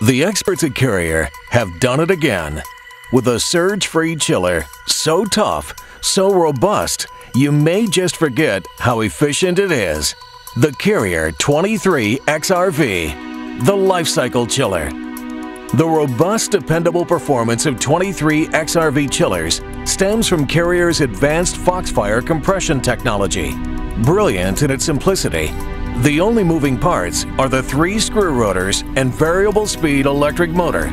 The experts at Carrier have done it again with a surge-free chiller so tough, so robust, you may just forget how efficient it is. The Carrier 23XRV, the Lifecycle Chiller. The robust, dependable performance of 23XRV chillers stems from Carrier's advanced Foxfire compression technology. Brilliant in its simplicity, the only moving parts are the 3 screw rotors and variable speed electric motor.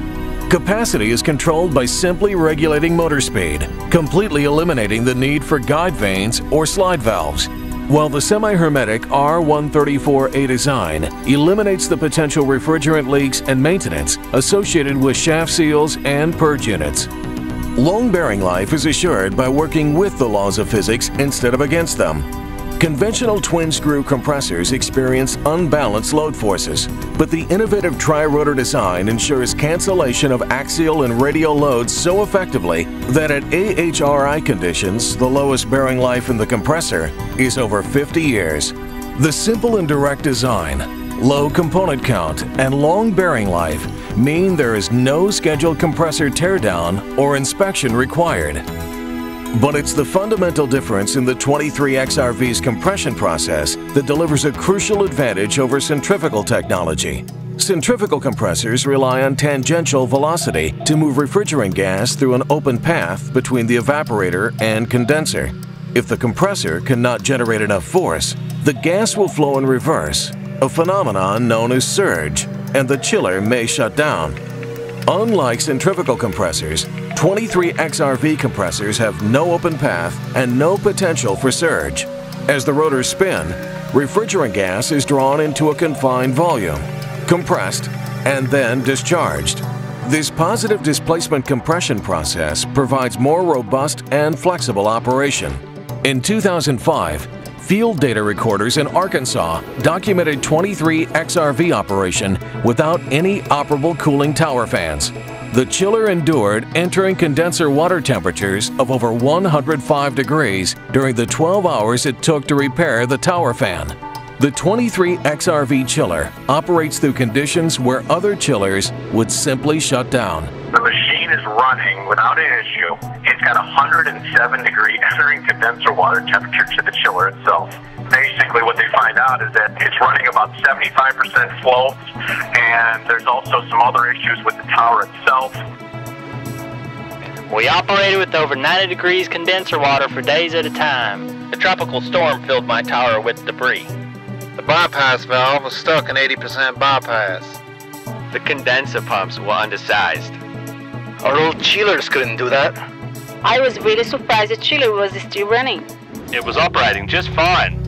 Capacity is controlled by simply regulating motor speed, completely eliminating the need for guide vanes or slide valves, while the semi-hermetic R134A design eliminates the potential refrigerant leaks and maintenance associated with shaft seals and purge units. Long bearing life is assured by working with the laws of physics instead of against them. Conventional twin-screw compressors experience unbalanced load forces, but the innovative tri-rotor design ensures cancellation of axial and radial loads so effectively that at AHRI conditions, the lowest bearing life in the compressor is over 50 years. The simple and direct design, low component count, and long bearing life mean there is no scheduled compressor teardown or inspection required. But it's the fundamental difference in the 23XRV's compression process that delivers a crucial advantage over centrifugal technology. Centrifugal compressors rely on tangential velocity to move refrigerant gas through an open path between the evaporator and condenser. If the compressor cannot generate enough force, the gas will flow in reverse, a phenomenon known as surge, and the chiller may shut down. Unlike centrifugal compressors, 23XRV compressors have no open path and no potential for surge. As the rotors spin, refrigerant gas is drawn into a confined volume, compressed, and then discharged. This positive displacement compression process provides more robust and flexible operation. In 2005, field data recorders in Arkansas documented 23XRV operation without any operable cooling tower fans. The chiller endured entering condenser water temperatures of over 105 degrees during the 12 hours it took to repair the tower fan. The 23XRV chiller operates through conditions where other chillers would simply shut down. The machine is running without an issue. It's got 107 degree entering condenser water temperature to the chiller itself. Basically what they find out is that it's running about 75% flow, and there's also some other issues with the tower itself. We operated with over 90 degrees condenser water for days at a time. A tropical storm filled my tower with debris. The bypass valve was stuck in 80% bypass. The condenser pumps were undersized. Our old chillers couldn't do that. I was really surprised the chiller was still running. It was operating just fine.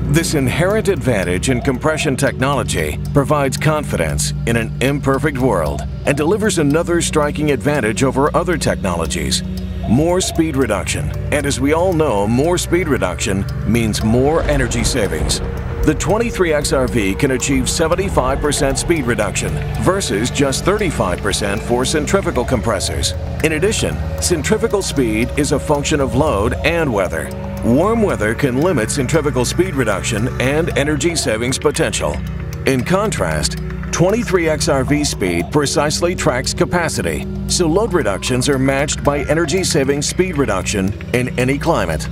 This inherent advantage in compression technology provides confidence in an imperfect world and delivers another striking advantage over other technologies: more speed reduction. And as we all know, more speed reduction means more energy savings. The 23XRV can achieve 75% speed reduction versus just 35% for centrifugal compressors. In addition, centrifugal speed is a function of load and weather. Warm weather can limit centrifugal speed reduction and energy savings potential. In contrast, 23XRV speed precisely tracks capacity, so load reductions are matched by energy-saving speed reduction in any climate.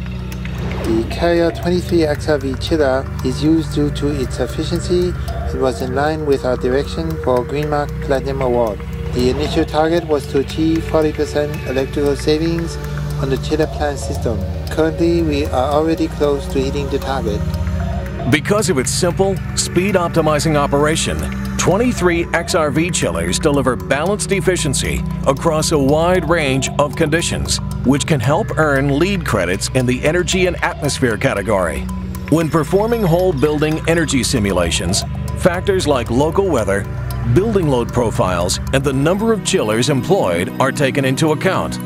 The Carrier 23XRV chiller is used due to its efficiency. It was in line with our direction for Greenmark Platinum Award. The initial target was to achieve 40% electrical savings on the chiller plant system. Currently, we are already close to hitting the target. Because of its simple, speed-optimizing operation, 23XRV chillers deliver balanced efficiency across a wide range of conditions, which can help earn LEED credits in the Energy and Atmosphere category. When performing whole building energy simulations, factors like local weather, building load profiles, and the number of chillers employed are taken into account.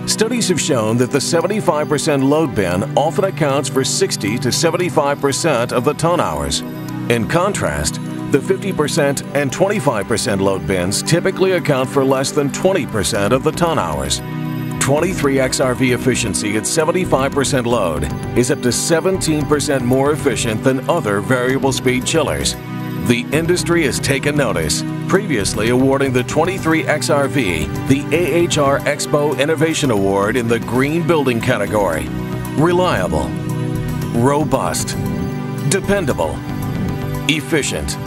Studies have shown that the 75% load bin often accounts for 60 to 75% of the ton hours. In contrast, the 50% and 25% load bins typically account for less than 20% of the ton hours. 23XRV efficiency at 75% load is up to 17% more efficient than other variable speed chillers. The industry has taken notice, previously awarding the 23XRV the AHR Expo Innovation Award in the Green Building category. Reliable, robust, dependable, efficient.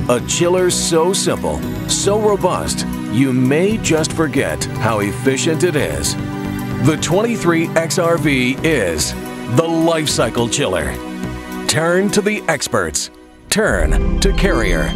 A chiller so simple, so robust, you may just forget how efficient it is. The 23XRV is the life cycle chiller. Turn to the experts. Turn to Carrier.